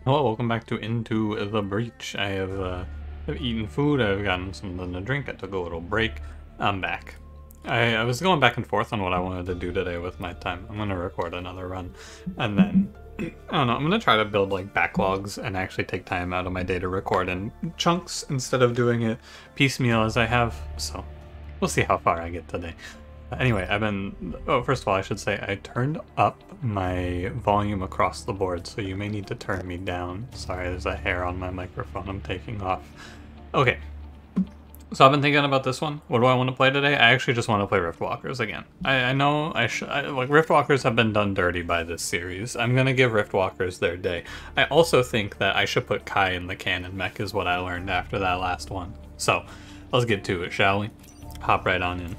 Hello, welcome back to Into the Breach. Have eaten food, I've gotten something to drink, I took a little break. I'm back. I was going back and forth on what I wanted to do today with my time. I'm gonna record another run, and then, I don't know, I'm gonna try to build like backlogs and actually take time out of my day to record in chunks instead of doing it piecemeal as I have, so we'll see how far I get today. Anyway, first of all, I should say I turned up my volume across the board, so you may need to turn me down. Sorry, there's a hair on my microphone I'm taking off. Okay, so I've been thinking about this one. What do I want to play today? I actually just want to play Riftwalkers again. I know like Riftwalkers have been done dirty by this series. I'm gonna give Riftwalkers their day. I also think that I should put Kai in the cannon mech is what I learned after that last one. So, let's get to it, shall we? Hop right on in.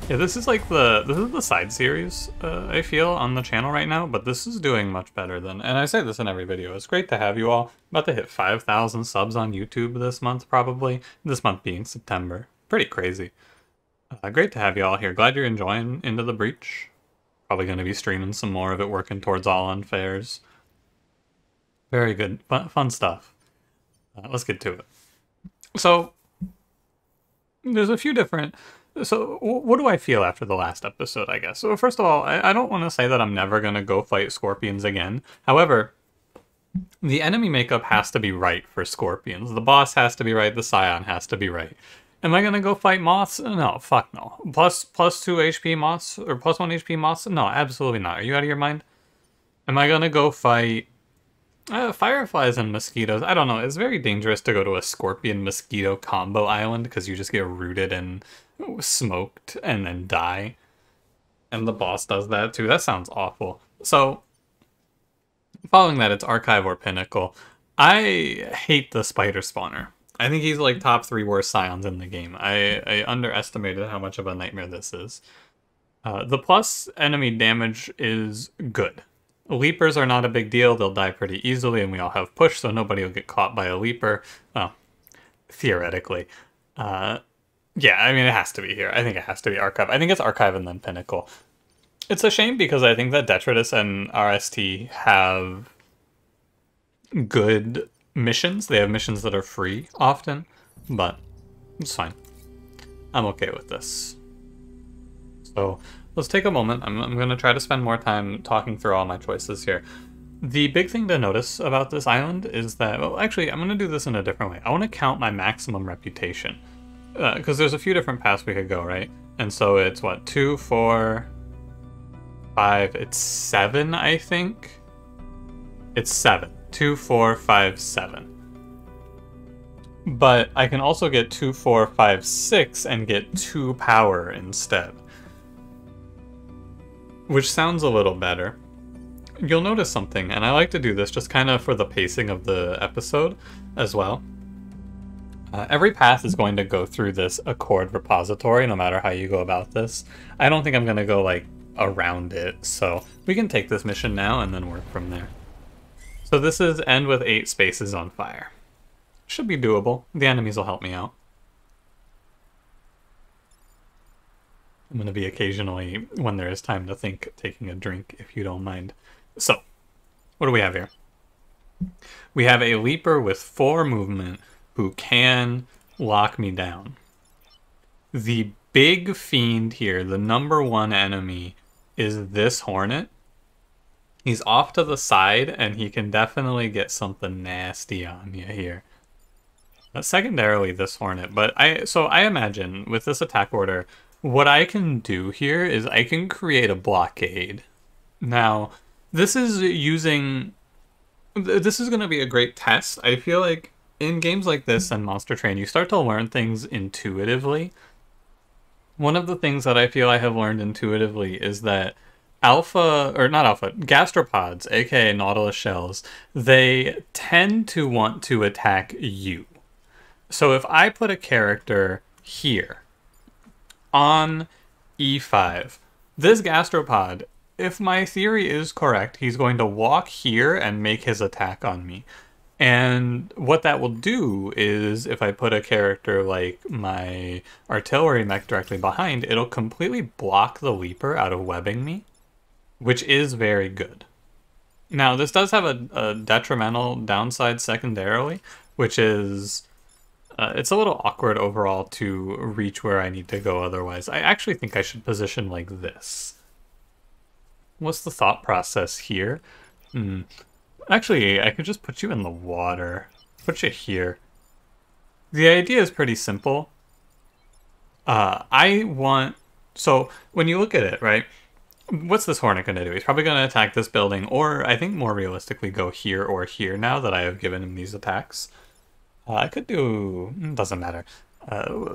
Yeah, this is the side series, I feel, on the channel right now, but this is doing much better than, and I say this in every video, it's great to have you all. About to hit 5,000 subs on YouTube this month, probably. This month being September. Pretty crazy. Great to have you all here. Glad you're enjoying Into the Breach. Probably going to be streaming some more of it, working towards all unfairs. Very good. Fun stuff. Let's get to it. So, there's a few different... So, what do I feel after the last episode, I guess? So, first of all, I don't want to say that I'm never going to go fight scorpions again. However, the enemy makeup has to be right for scorpions. The boss has to be right, the scion has to be right. Am I going to go fight moths? No, fuck no. Plus 2 HP moths? Or plus 1 HP moths? No, absolutely not. Are you out of your mind? Am I going to go fight... fireflies and mosquitoes? I don't know. It's very dangerous to go to a scorpion-mosquito combo island because you just get rooted and smoked and then die. And the boss does that too. That sounds awful. So, following that, it's Archive or Pinnacle. I hate the Spider Spawner. I think he's like top 3 worst scions in the game. I underestimated how much of a nightmare this is. The plus enemy damage is good. Leapers are not a big deal. They'll die pretty easily, and we all have push, so nobody will get caught by a leaper. Well, theoretically. Yeah, I mean, it has to be here. I think it has to be Archive. I think it's Archive and then Pinnacle. It's a shame because I think that Detritus and RST have good missions. They have missions that are free often, but it's fine. I'm okay with this. So let's take a moment. I'm going to try to spend more time talking through all my choices here. The big thing to notice about this island is that, well, actually, I'm going to do this in a different way. I want to count my maximum reputation. Because there's a few different paths we could go, right? And so it's, what, 2, 4, 5, it's 7, I think? It's 7. 2, 4, 5, 7. But I can also get 2, 4, 5, 6 and get 2 power instead. Which sounds a little better. You'll notice something, and I like to do this just kind of for the pacing of the episode as well. Every path is going to go through this Accord repository, no matter how you go about this. I don't think I'm going to go, like, around it, so we can take this mission now and then work from there. So this is end with 8 spaces on fire. Should be doable. The enemies will help me out. I'm going to be occasionally, when there is time to think, taking a drink, if you don't mind. So, what do we have here? We have a Leaper with 4 movement who can lock me down. The big fiend here, the number 1 enemy, is this Hornet. He's off to the side, and he can definitely get something nasty on you here. Secondarily, this Hornet, but I imagine, with this attack order, what I can do here is I can create a blockade. Now, this is going to be a great test. I feel like in games like this and Monster Train, you start to learn things intuitively. One of the things that I feel I have learned intuitively is that gastropods, aka Nautilus shells, they tend to want to attack you. So if I put a character here on E5, this gastropod, if my theory is correct, he's going to walk here and make his attack on me. And what that will do is, if I put a character like my artillery mech directly behind, it'll completely block the Leaper out of webbing me, which is very good. Now, this does have a detrimental downside secondarily, which is it's a little awkward overall to reach where I need to go otherwise. I actually think I should position like this. What's the thought process here? Actually, I could just put you in the water. Put you here. The idea is pretty simple. So when you look at it, right? What's this Hornet going to do? He's probably going to attack this building, or I think more realistically go here or here now that I have given him these attacks. I could do... doesn't matter.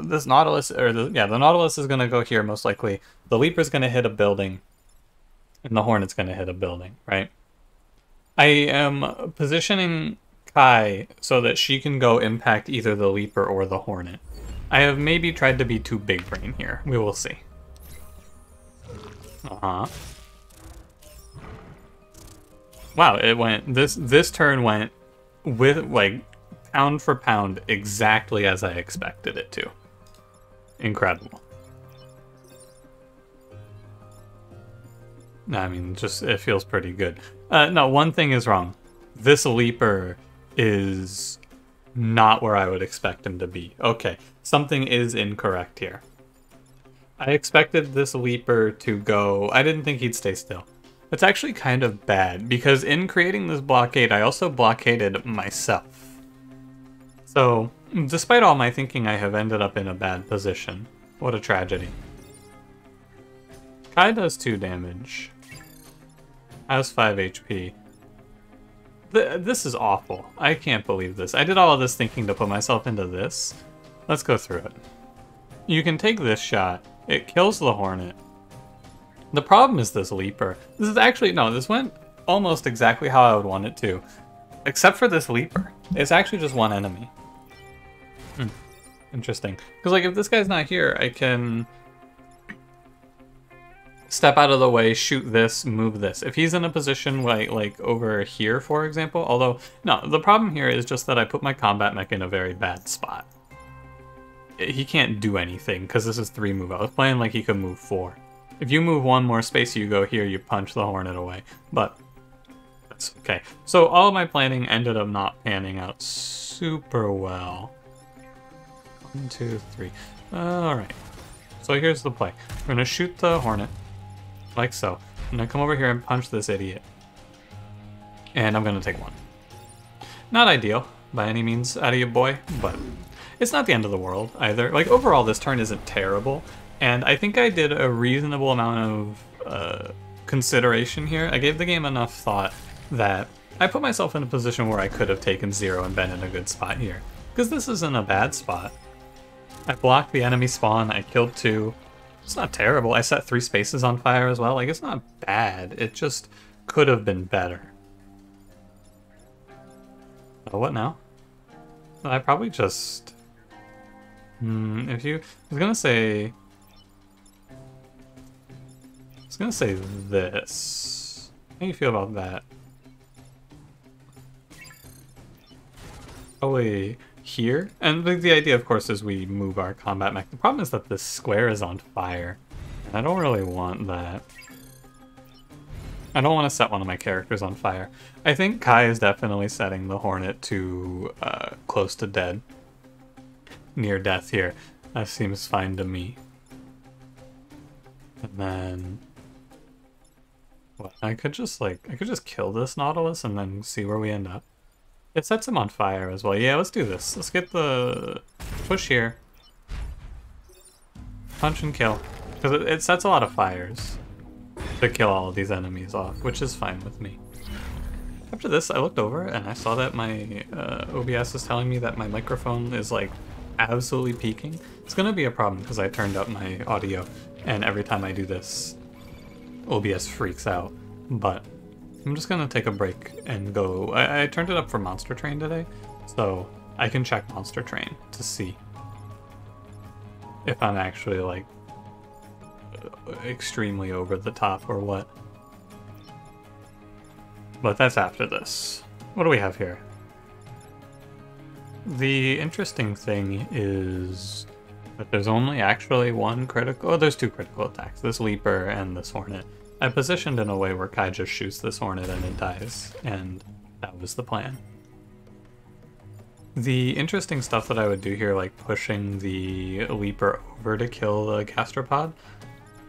This Nautilus, the Nautilus is going to go here most likely. The Leaper's going to hit a building, and the Hornet's going to hit a building, right? I am positioning Kai so that she can go impact either the Leaper or the Hornet. I have maybe tried to be too big brain here. We will see. Wow, it went... This turn went with, like, pound for pound exactly as I expected it to. Incredible. I mean, just, it feels pretty good. No, one thing is wrong. This Leaper is not where I would expect him to be. Okay, something is incorrect here. I expected this Leaper to go... I didn't think he'd stay still. It's actually kind of bad, because in creating this blockade, I also blockaded myself. So, despite all my thinking, I have ended up in a bad position. What a tragedy. Kai does 2 damage. Has 5 HP. This is awful. I can't believe this. I did all of this thinking to put myself into this. Let's go through it. You can take this shot. It kills the Hornet. The problem is this Leaper. This is actually... No, this went almost exactly how I would want it to. Except for this Leaper. It's actually just one enemy. Interesting. Because, like, if this guy's not here, I can... step out of the way, shoot this, move this. If he's in a position like over here, for example, although, no, the problem here is just that I put my combat mech in a very bad spot. He can't do anything, because this is 3 move. I was playing like he could move 4. If you move 1 more space, you go here, you punch the Hornet away. But, that's okay. So all of my planning ended up not panning out super well. 1, 2, 3. Alright. So here's the play. We're going to shoot the Hornet. Like so. I'm going to come over here and punch this idiot. And I'm going to take 1. Not ideal, by any means, out of you, boy, but it's not the end of the world, either. Like, overall, this turn isn't terrible, and I think I did a reasonable amount of consideration here. I gave the game enough thought that I put myself in a position where I could have taken 0 and been in a good spot here. Because this isn't a bad spot. I blocked the enemy spawn, I killed 2. It's not terrible. I set 3 spaces on fire as well. Like, it's not bad. It just could have been better. Oh, what now? I probably just... if you... I was gonna say this. How do you feel about that? Probably here. And the idea, of course, is we move our combat mech. The problem is that this square is on fire. And I don't really want that. I don't want to set one of my characters on fire. I think Kai is definitely setting the Hornet to close to dead. Near death here. That seems fine to me. And then... what? I could just kill this Nautilus and then see where we end up. It sets him on fire as well. Yeah, let's do this. Let's get the push here. Punch and kill. Because it sets a lot of fires to kill all of these enemies off, which is fine with me. After this, I looked over and I saw that my OBS is telling me that my microphone is like absolutely peaking. It's gonna be a problem because I turned up my audio, and every time I do this, OBS freaks out. But I'm just gonna take a break and go. I turned it up for Monster Train today, so I can check Monster Train to see if I'm actually like extremely over the top or what. But that's after this. What do we have here? The interesting thing is that there's only actually 1 critical... oh, there's 2 critical attacks. This Leaper and this Hornet. I positioned in a way where Kai just shoots this Hornet and it dies, and that was the plan. The interesting stuff that I would do here, like pushing the Leaper over to kill the gastropod,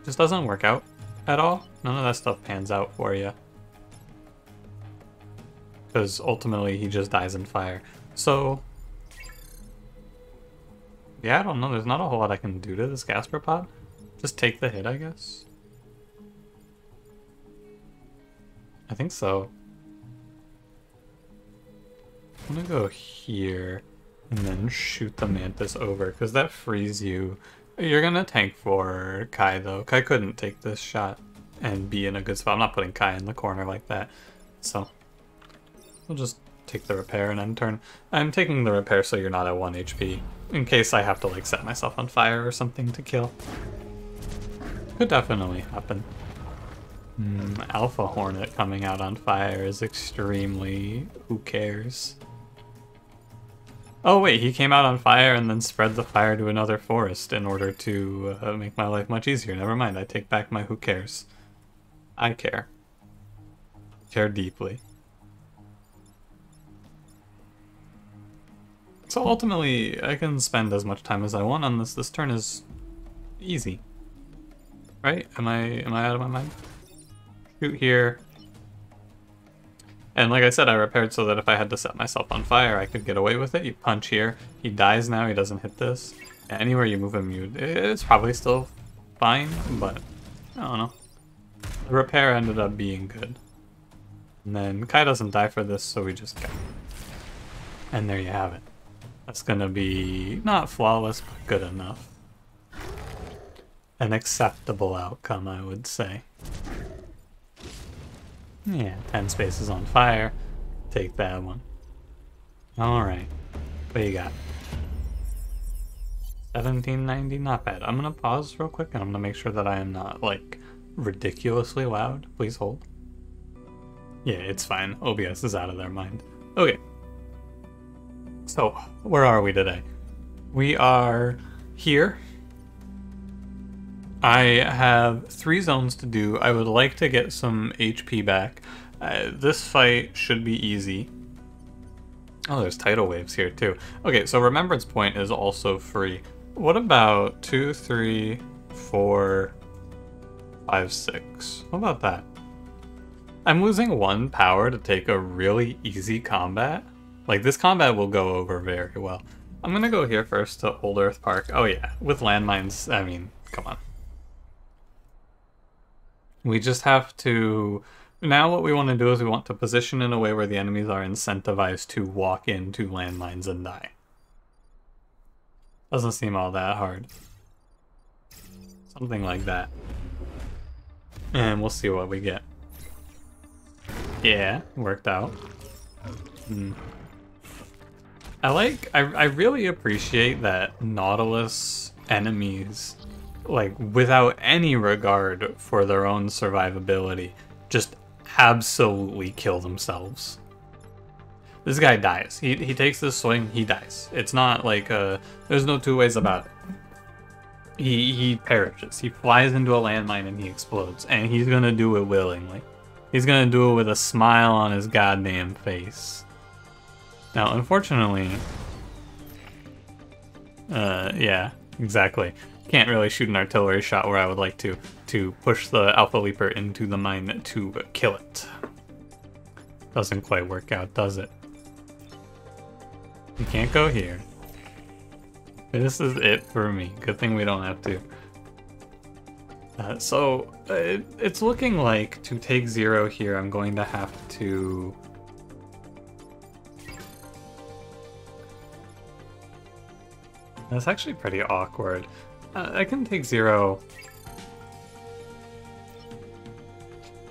just doesn't work out at all. None of that stuff pans out for you. Because ultimately he just dies in fire. So, yeah, I don't know. There's not a whole lot I can do to this gastropod. Just take the hit, I guess. I think so. I'm gonna go here and then shoot the Mantis over, because that frees you. You're gonna tank for Kai, though. Kai couldn't take this shot and be in a good spot. I'm not putting Kai in the corner like that. So, we'll just take the repair and end turn. I'm taking the repair so you're not at 1 HP, in case I have to, like, set myself on fire or something to kill. Could definitely happen. Alpha Hornet coming out on fire is extremely... who cares? Oh wait, he came out on fire and then spread the fire to another forest in order to make my life much easier. Never mind, I take back my who cares. I care. Care deeply. So ultimately, I can spend as much time as I want on this. This turn is easy. Right? Am I out of my mind? Shoot here. And like I said, I repaired so that if I had to set myself on fire, I could get away with it. You punch here. He dies now. He doesn't hit this. Anywhere you move him, it's probably still fine, but I don't know. The repair ended up being good. And then Kai doesn't die for this, so we just go. And there you have it. That's gonna be not flawless, but good enough. An acceptable outcome, I would say. Yeah, 10 spaces on fire. Take that one. Alright. What you got? 1790, not bad. I'm gonna pause real quick and I'm gonna make sure that I am not, like, ridiculously loud. Please hold. Yeah, it's fine. OBS is out of their mind. Okay. So, where are we today? We are here. I have 3 zones to do. I would like to get some HP back. This fight should be easy. Oh, there's tidal waves here too. Okay, so Remembrance Point is also free. What about 2, 3, 4, 5, 6? What about that? I'm losing 1 power to take a really easy combat. Like, this combat will go over very well. I'm gonna go here first to Old Earth Park. Oh yeah, with landmines, I mean, come on. We just have to... Now what we want to do is we want to position in a way where the enemies are incentivized to walk into landmines and die. Doesn't seem all that hard. Something like that. And we'll see what we get. Yeah, worked out. I really appreciate that Nautilus enemies, like, without any regard for their own survivability, just absolutely kill themselves. This guy dies. He takes this swing, he dies. It's not like, there's no 2 ways about it. He perishes. He flies into a landmine and he explodes. And he's gonna do it willingly. He's gonna do it with a smile on his goddamn face. Now, unfortunately... yeah, exactly. Can't really shoot an artillery shot where I would like to push the Alpha Leaper into the mine to kill it. Doesn't quite work out, does it? You can't go here. This is it for me. Good thing we don't have to. It's looking like to take 0 here, I'm going to have to... That's actually pretty awkward. I can take 0,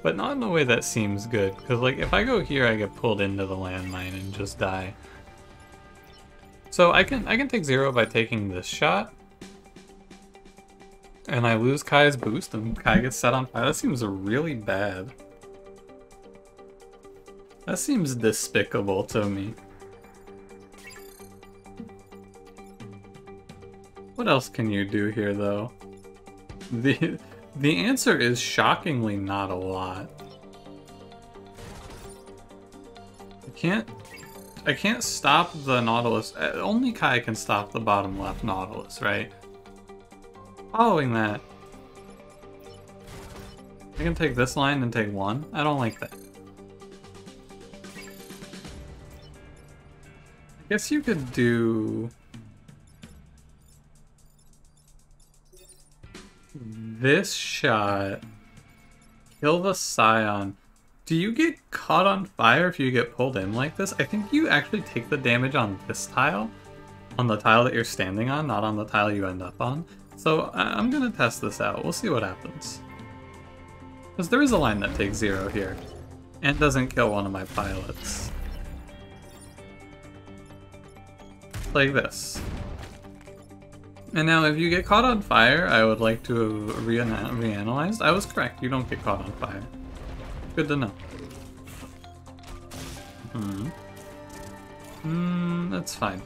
but not in a way that seems good, because like if I go here I get pulled into the landmine and just die. So I can take 0 by taking this shot, and I lose Kai's boost and Kai gets set on fire. That seems really bad. That seems despicable to me. What else can you do here, though? The answer is shockingly not a lot. I can't stop the Nautilus. Only Kai can stop the bottom left Nautilus, right? Following that, I can take this line and take one. I don't like that. I guess you could do this shot, kill the Scion. Do you get caught on fire if you get pulled in like this? I think you actually take the damage on this tile, on the tile that you're standing on, not on the tile you end up on. So I'm gonna test this out. We'll see what happens. Because there is a line that takes 0 here, and doesn't kill one of my pilots. Like this. And now if you get caught on fire, I would like to reanalyze. I was correct, you don't get caught on fire. Good to know. That's fine.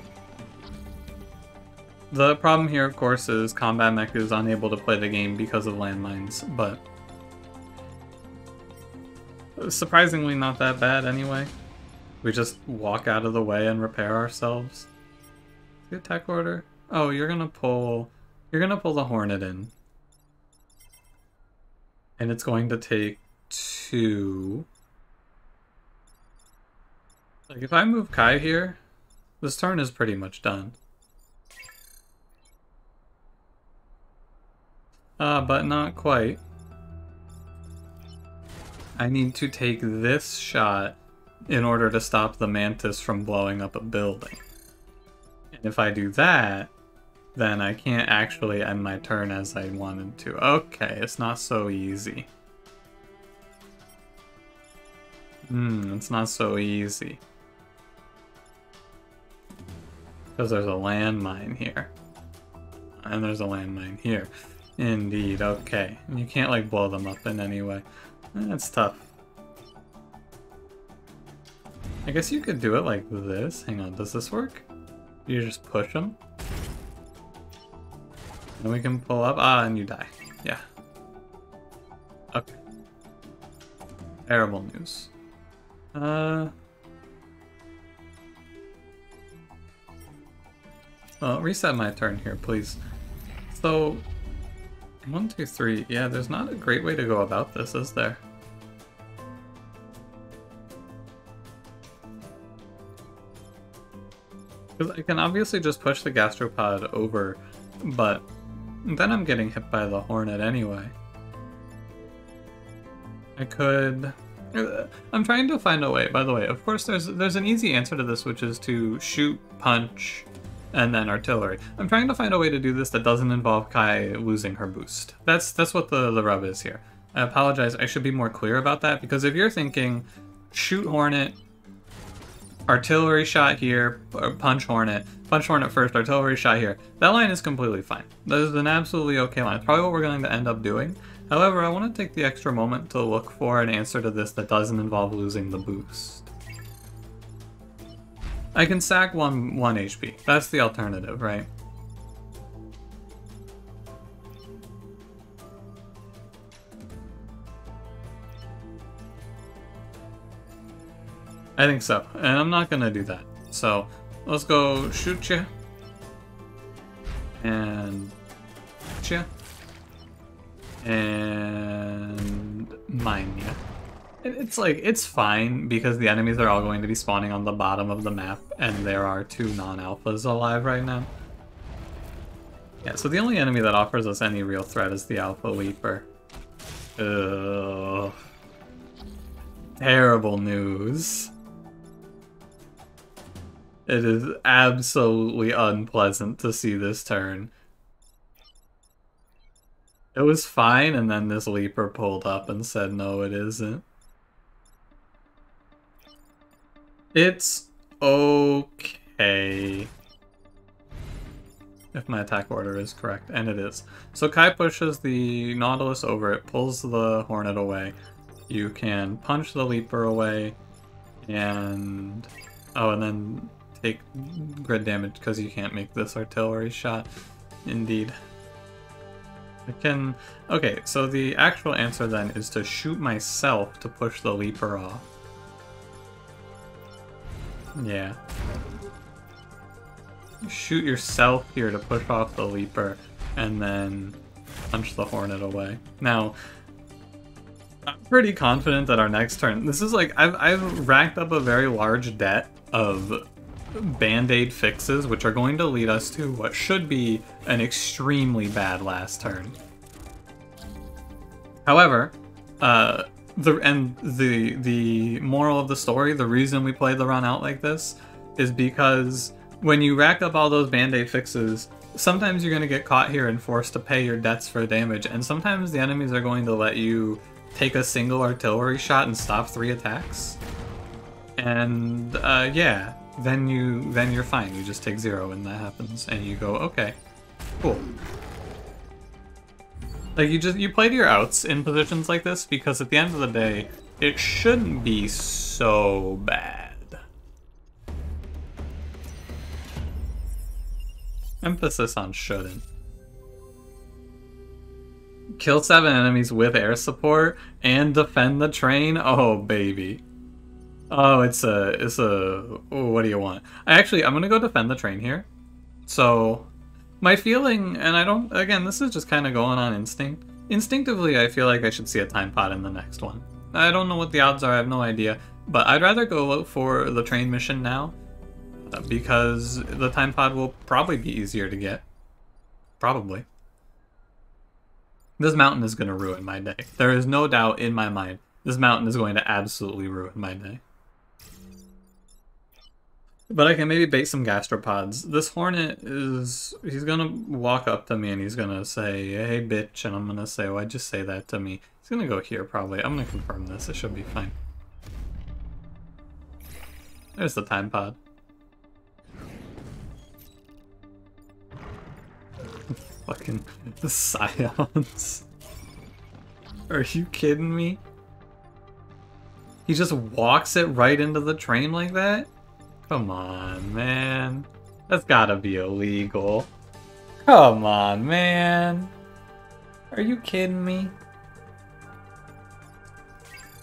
The problem here, of course, is Combat Mech is unable to play the game because of landmines, but surprisingly not that bad anyway. We just walk out of the way and repair ourselves. The attack order. Oh, you're gonna pull the Hornet in. And it's going to take 2. Like, if I move Kai here, this turn is pretty much done. But not quite. I need to take this shot in order to stop the Mantis from blowing up a building. And if I do that, then I can't actually end my turn as I wanted to. Okay, it's not so easy. It's not so easy. Because there's a landmine here. And there's a landmine here. Indeed, okay. And you can't, like, blow them up in any way. That's tough. I guess you could do it like this. Hang on, does this work? You just push them. And we can pull up. Ah, and you die. Yeah. Okay. Terrible news. Well, reset my turn here, please. So, 1, 2, 3. Yeah, there's not a great way to go about this, is there? Because I can obviously just push the gastropod over, but then I'm getting hit by the Hornet anyway. I could... I'm trying to find a way, by the way. Of course, there's an easy answer to this, which is to shoot, punch, and then artillery. I'm trying to find a way to do this that doesn't involve Kai losing her boost. That's what the rub is here. I apologize, I should be more clear about that, because if you're thinking, shoot Hornet, artillery shot here, punch Hornet first, artillery shot here, that line is completely fine. That is an absolutely okay line. It's probably what we're going to end up doing. However, I want to take the extra moment to look for an answer to this that doesn't involve losing the boost. I can sack 1 HP. That's the alternative, right? I think so, and I'm not gonna do that. So, let's go shoot ya. And shoot ya. And mine ya. It's like, it's fine, because the enemies are all going to be spawning on the bottom of the map, and there are 2 non-alphas alive right now. Yeah, so the only enemy that offers us any real threat is the Alpha Leaper. Ugh. Terrible news. It is absolutely unpleasant to see this turn. It was fine, and then this Leaper pulled up and said, no, it isn't. It's okay. If my attack order is correct, and it is. So Kai pushes the Nautilus over it, pulls the Hornet away. You can punch the Leaper away, and... oh, and then take grid damage because you can't make this artillery shot. Indeed. I can... Okay, so the actual answer then is to shoot myself to push the leaper off. Yeah. Shoot yourself here to push off the leaper, and then punch the hornet away. Now, I'm pretty confident that our next turn... This is like... I've racked up a very large debt of band-aid fixes, which are going to lead us to what should be an extremely bad last turn. However, the moral of the story, the reason we play the run out like this, is because when you rack up all those band-aid fixes, sometimes you're going to get caught here and forced to pay your debts for damage, and sometimes the enemies are going to let you take a single artillery shot and stop 3 attacks. And yeah, then you're fine. You just take 0 when that happens, and you go, okay, cool. Like, you play to your outs in positions like this, because at the end of the day, it shouldn't be so bad. Emphasis on shouldn't. Kill 7 enemies with air support and defend the train? Oh, baby. Oh, it's a, oh, what do you want? I'm gonna go defend the train here. So, my feeling, and I don't, again, this is just kind of going on instinct. Instinctively, I feel like I should see a time pod in the next one. I don't know what the odds are, I have no idea. But I'd rather go for the train mission now, because the time pod will probably be easier to get. Probably. This mountain is going to ruin my day. There is no doubt in my mind, this mountain is going to absolutely ruin my day. But I can maybe bait some gastropods. This hornet is... He's gonna walk up to me and he's gonna say, hey bitch, and I'm gonna say, why'd you say that to me? He's gonna go here probably. I'm gonna confirm this. It should be fine. There's the time pod. Fucking the scions. Are you kidding me? He just walks it right into the train like that? Come on, man. That's gotta be illegal. Come on, man. Are you kidding me?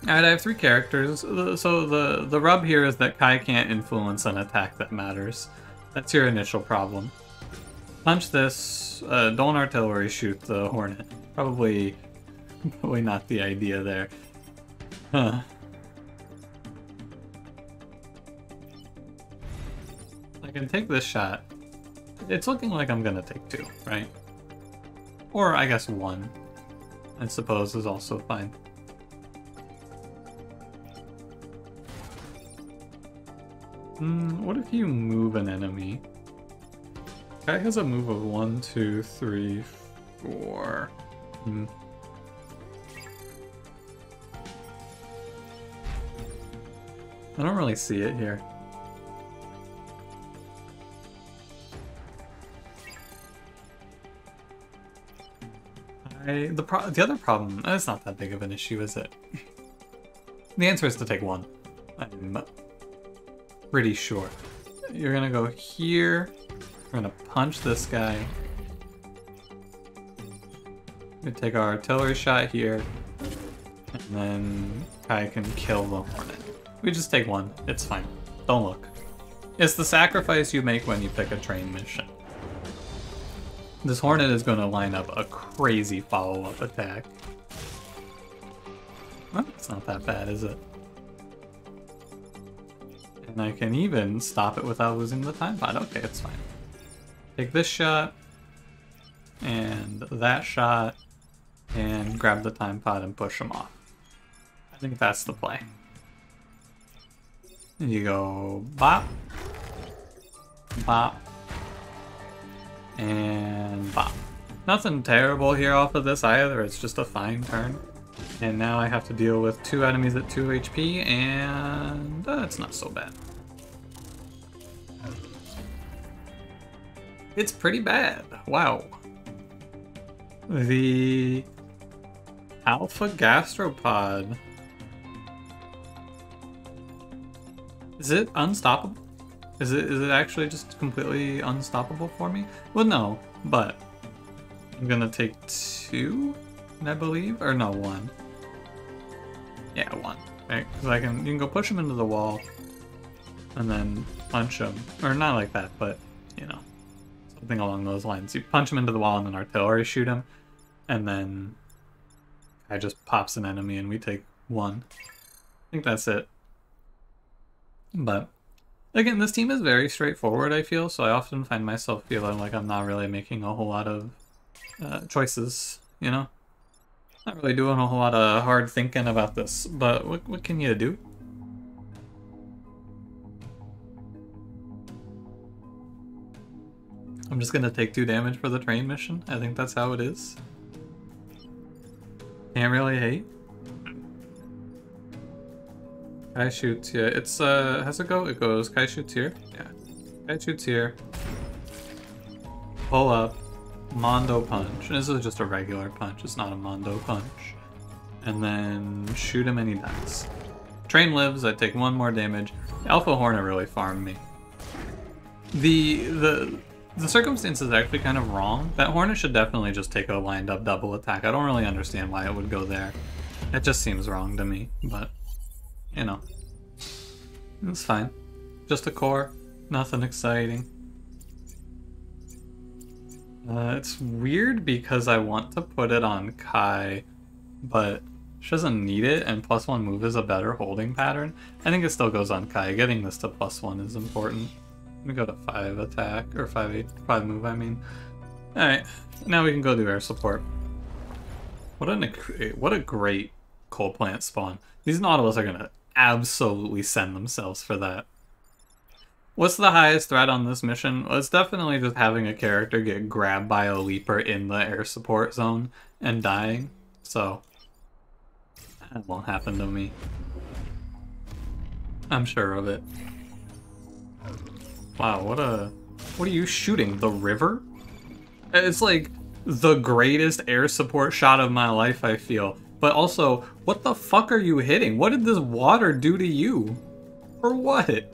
Alright, I have 3 characters. So the rub here is that Kai can't influence an attack that matters. That's your initial problem. Punch this. Don't artillery shoot the hornet. Probably not the idea there. Huh. I can take this shot. It's looking like I'm gonna take 2, right? Or I guess 1, I suppose, is also fine. What if you move an enemy? Guy has a move of 1, 2, 3, 4. I don't really see it here. The other problem, it's not that big of an issue, is it? The answer is to take 1. I'm pretty sure. You're gonna go here. We're gonna punch this guy. We take our artillery shot here. And then I can kill the hornet. We just take 1. It's fine. Don't look. It's the sacrifice you make when you pick a train mission. This hornet is going to line up a crazy follow-up attack. Well, it's not that bad, is it? And I can even stop it without losing the time pod. Okay, it's fine. Take this shot, and that shot, and grab the time pod and push him off. I think that's the play. And you go bop, bop, and bop. Nothing terrible here off of this either, it's just a fine turn. And now I have to deal with 2 enemies at 2 HP, and it's not so bad. It's pretty bad. Wow. The Alpha Gastropod. Is it unstoppable? Is it actually just completely unstoppable for me? Well, no, but I'm gonna take 2, I believe, or no, 1. Yeah, 1. Right? Because you can go push him into the wall, and then punch him, or not like that, but you know, something along those lines. You punch him into the wall, and then artillery shoot him, and then I just pops an enemy, and we take 1. I think that's it. But again, this team is very straightforward, I feel, so I often find myself feeling like I'm not really making a whole lot of choices, you know? Not really doing a whole lot of hard thinking about this, but what can you do? I'm just gonna take 2 damage for the train mission. I think that's how it is. Can't really hate. Kai shoots, yeah. It's, how's it go? It goes, Kai shoots here. Yeah. Kai shoots here. Pull up. Mondo punch. This is just a regular punch. It's not a Mondo punch. And then shoot him and he dies. Train lives. I take 1 more damage. Alpha Hornet really farmed me. The circumstance is actually kind of wrong. That Hornet should definitely just take a lined up double attack. I don't really understand why it would go there. It just seems wrong to me, but you know, it's fine. Just a core, nothing exciting. It's weird because I want to put it on Kai, but she doesn't need it, and +1 move is a better holding pattern. I think it still goes on Kai. Getting this to +1 is important. Let me go to 5 attack, or 5 move, I mean. Alright, now we can go do air support. What a great coal plant spawn. These Nautilus are gonna absolutely send themselves for that. What's the highest threat on this mission? Well, it's definitely just having a character get grabbed by a leaper in the air support zone and dying. So, that won't happen to me. I'm sure of it. Wow, what are you shooting? The river? It's like the greatest air support shot of my life, I feel. But also, what the fuck are you hitting? What did this water do to you? For what?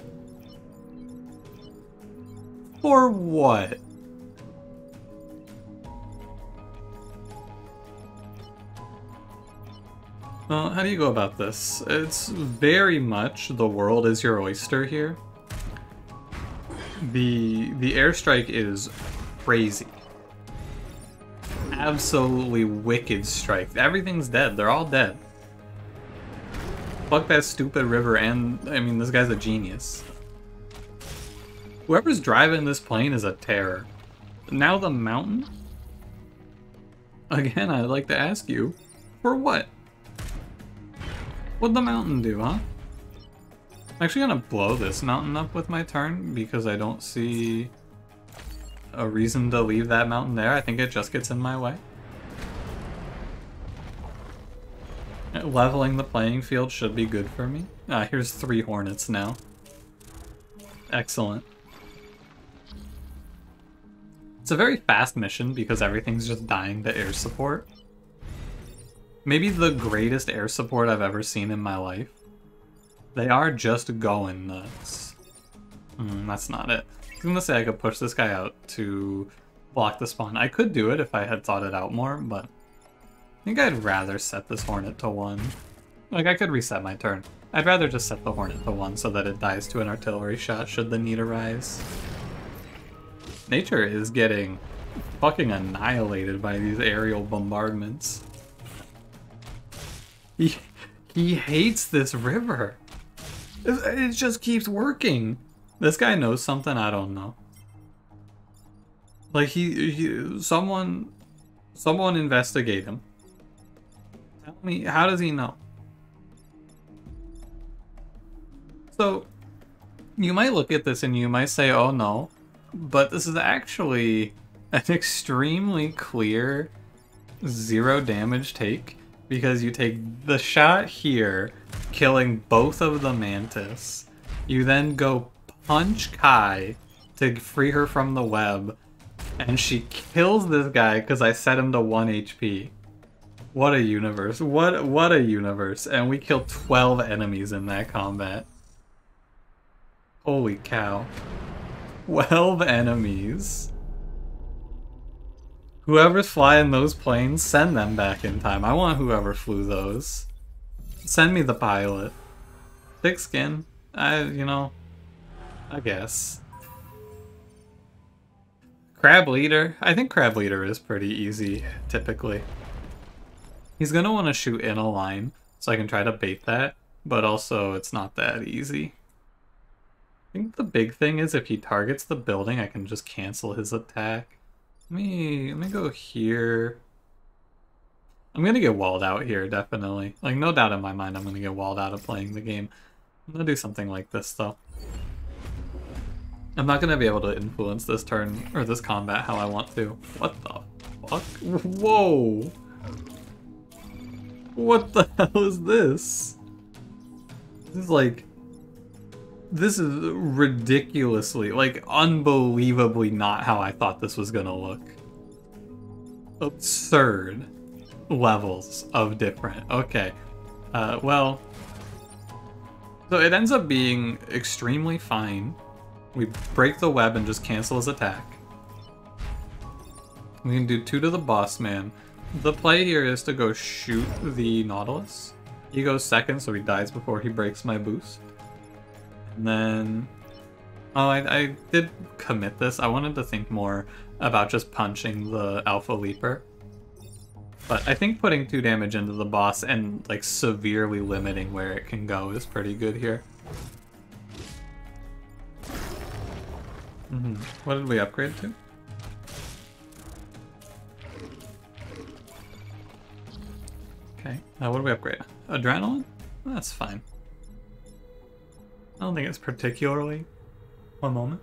For what? Well, how do you go about this? It's very much the world is your oyster here. The airstrike is crazy. Absolutely wicked strike. Everything's dead. They're all dead. Fuck that stupid river, and I mean, this guy's a genius. Whoever's driving this plane is a terror. Now the mountain? Again, I'd like to ask you, for what? What'd the mountain do, huh? I'm actually gonna blow this mountain up with my turn because I don't see a reason to leave that mountain there. I think it just gets in my way. Leveling the playing field should be good for me. Ah, here's 3 Hornets now. Excellent. It's a very fast mission because everything's just dying to air support. Maybe the greatest air support I've ever seen in my life. They are just going nuts. That's not it. I was gonna say I could push this guy out to block the spawn. I could do it if I had thought it out more, but I think I'd rather set this Hornet to 1. Like, I could reset my turn. I'd rather just set the Hornet to 1 so that it dies to an artillery shot should the need arise. Nature is getting fucking annihilated by these aerial bombardments. He hates this river. It just keeps working. This guy knows something I don't know. Like someone investigate him. Tell me, how does he know? So, you might look at this and you might say, oh no, but this is actually an extremely clear 0 damage take because you take the shot here, killing both of the Mantis. You then go punch Kai to free her from the web, and she kills this guy because I set him to 1 HP. What a universe. What a universe. And we killed 12 enemies in that combat. Holy cow. 12 enemies. Whoever's flying those planes, send them back in time. I want whoever flew those. Send me the pilot. Thick skin. You know, I guess. Crab Leader. I think Crab Leader is pretty easy, typically. He's gonna want to shoot in a line, so I can try to bait that, but also it's not that easy. I think the big thing is if he targets the building, I can just cancel his attack. Let me go here. I'm gonna get walled out here, definitely. Like, no doubt in my mind I'm gonna get walled out of playing the game. I'm gonna do something like this, though. I'm not gonna be able to influence this turn, or this combat how I want to. What the fuck? Whoa! What the hell is this? This is like... This is ridiculously, like, unbelievably not how I thought this was gonna look. Absurd levels of different. Okay. Well... So it ends up being extremely fine. We break the web and just cancel his attack. We can do 2 to the boss man. The play here is to go shoot the Nautilus. He goes second, so he dies before he breaks my boost. And then... Oh, I did commit this. I wanted to think more about just punching the Alpha Leaper. But I think putting 2 damage into the boss and like severely limiting where it can go is pretty good here. What did we upgrade to? Okay, what did we upgrade? Adrenaline? That's fine. I don't think it's particularly... One moment.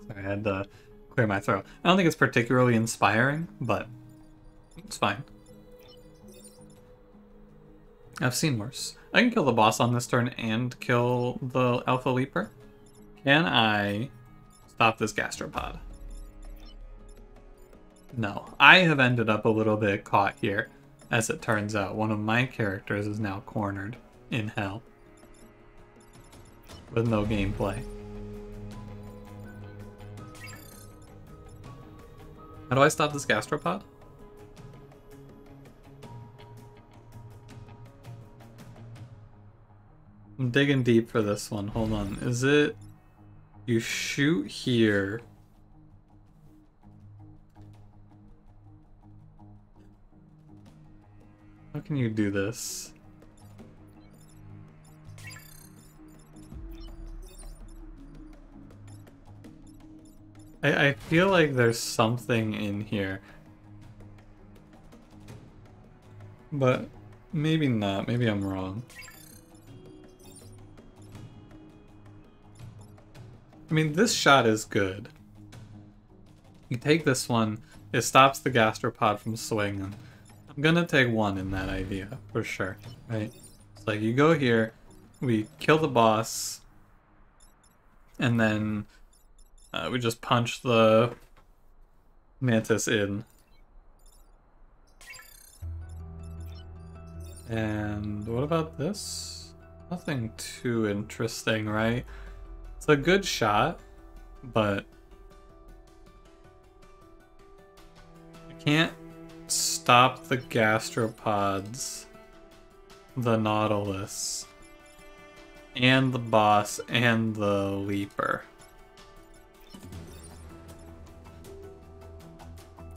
Sorry, I had to clear my throat. I don't think it's particularly inspiring, but it's fine. I've seen worse. I can kill the boss on this turn and kill the Alpha Leaper. Can I stop this gastropod? No. I have ended up a little bit caught here. As it turns out, one of my characters is now cornered in hell. With no gameplay. How do I stop this gastropod? I'm digging deep for this one. Hold on. Is it... You shoot here. How can you do this? I feel like there's something in here. But maybe not. Maybe I'm wrong. I mean, this shot is good. You take this one, it stops the gastropod from swinging. I'm gonna take 1 in that idea, for sure, right? It's like, you go here, we kill the boss, and then we just punch the mantis in. And what about this? Nothing too interesting, right? It's a good shot, but I can't stop the gastropods, the Nautilus, and the boss, and the Leaper.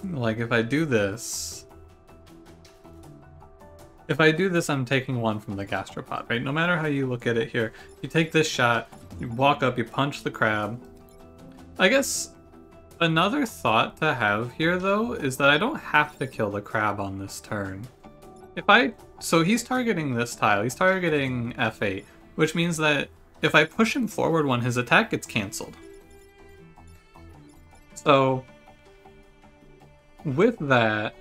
Like, if I do this, I'm taking 1 from the gastropod, right? No matter how you look at it here, you take this shot, you walk up, you punch the crab. I guess another thought to have here, though, is that I don't have to kill the crab on this turn. So he's targeting this tile, he's targeting F8, which means that if I push him forward when his attack gets cancelled. So, with that,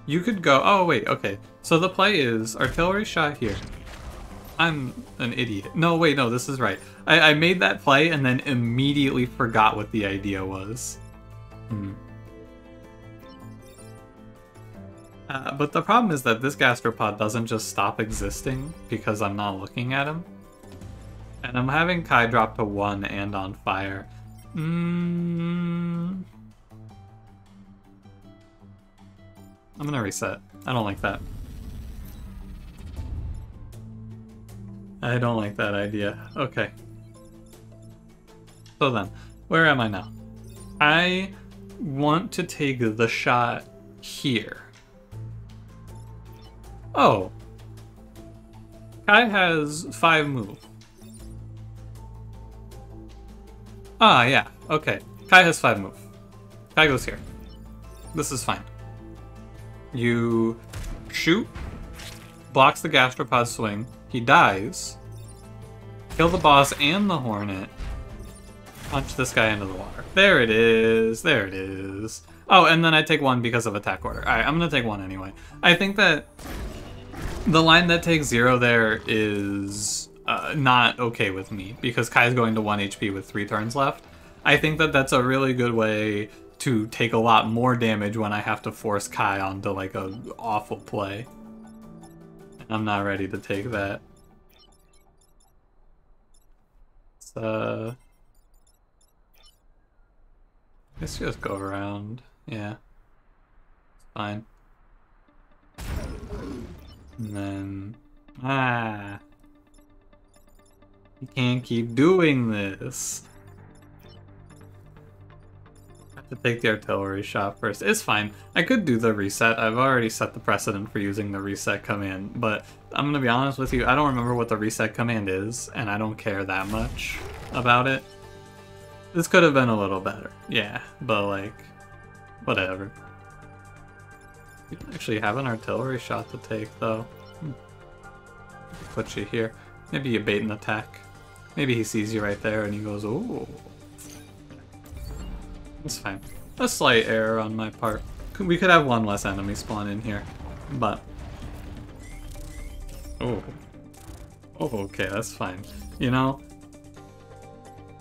you could go, oh wait, okay. So the play is artillery shot here. I'm an idiot. No, wait, no, this is right. I made that play and then immediately forgot what the idea was. But the problem is that this gastropod doesn't just stop existing because I'm not looking at him. And I'm having Kai drop to 1 and on fire. I'm gonna reset. I don't like that. I don't like that idea. Okay. So then, where am I now? I want to take the shot here. Oh. Kai has 5 move. Ah, yeah. Okay. Kai has 5 move. Kai goes here. This is fine. You shoot, blocks the gastropod swing, he dies, kill the boss and the hornet, punch this guy into the water. There it is, there it is. Oh, and then I take 1 because of attack order. Alright, I'm gonna take 1 anyway. I think that the line that takes 0 there is not okay with me, because Kai's going to 1 HP with 3 turns left. I think that that's a really good way to take a lot more damage when I have to force Kai onto like a awful play. I'm not ready to take that. Let's just go around. Yeah. Fine. And then... You can't keep doing this. To take the artillery shot first. It's fine. I could do the reset. I've already set the precedent for using the reset command, but I'm gonna be honest with you, I don't remember what the reset command is, and I don't care that much about it. This could have been a little better. Yeah, but like, whatever. You don't actually have an artillery shot to take, though. Put you here. Maybe you bait an attack. Maybe he sees you right there and he goes, ooh. It's fine. A slight error on my part. We could have 1 less enemy spawn in here, but... Oh. Oh, okay, that's fine. You know,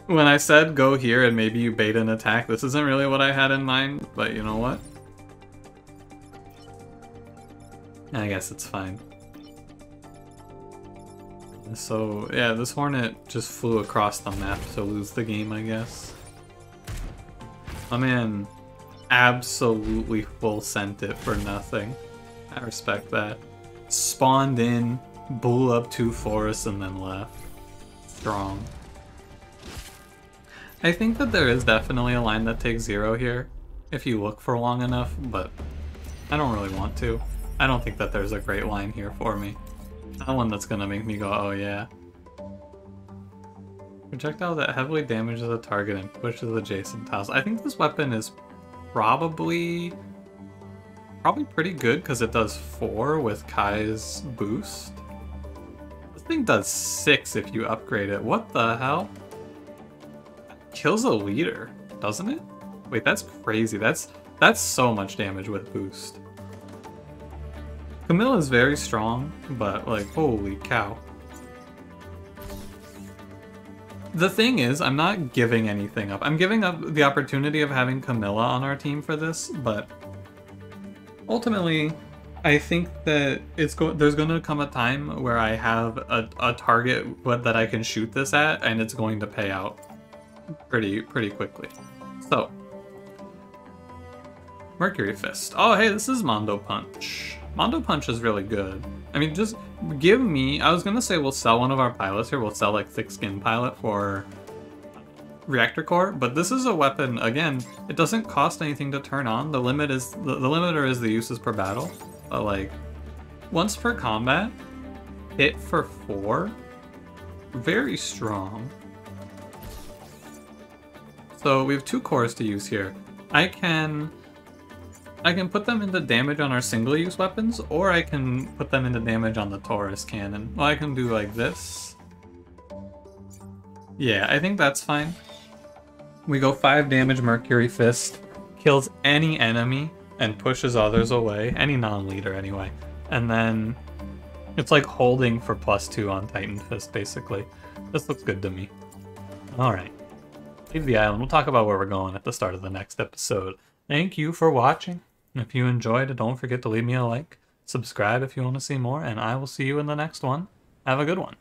when I said go here and maybe you bait an attack, this isn't really what I had in mind, but you know what? I guess it's fine. So, yeah, this Hornet just flew across the map to lose the game, I guess. My man absolutely full sent it for nothing. I respect that. Spawned in, blew up 2 forests, and then left. Strong. I think that there is definitely a line that takes 0 here, if you look for long enough, but I don't really want to. I don't think that there's a great line here for me. Not one that's gonna make me go, oh yeah. Projectile that heavily damages a target and pushes adjacent tiles. I think this weapon is probably pretty good because it does 4 with Kai's boost. This thing does 6 if you upgrade it. What the hell? Kills a leader, doesn't it? Wait, that's crazy. That's so much damage with boost. Camilla is very strong, but like, holy cow. The thing is, I'm not giving anything up. I'm giving up the opportunity of having Camilla on our team for this, but ultimately, I think that there's going to come a time where I have a target that I can shoot this at, and it's going to pay out pretty quickly. So, Mercury Fist. Oh, hey, this is Mondo Punch. Mondo Punch is really good. I mean, just give me... I was going to say we'll sell one of our pilots here. We'll sell, like, Thick Skin Pilot for Reactor Core. But this is a weapon, again, it doesn't cost anything to turn on. The limit is... The limiter is the uses per battle. But, like, once per combat, hit for 4. Very strong. So we have 2 cores to use here. I can put them into damage on our single-use weapons, or I can put them into damage on the Taurus cannon. Well, I can do like this. Yeah, I think that's fine. We go 5 damage Mercury Fist, kills any enemy, and pushes others away. Any non-leader, anyway. And then it's like holding for +2 on Titan Fist, basically. This looks good to me. Alright. Leave the island. We'll talk about where we're going at the start of the next episode. Thank you for watching. If you enjoyed it, don't forget to leave me a like, subscribe if you want to see more, and I will see you in the next one. Have a good one.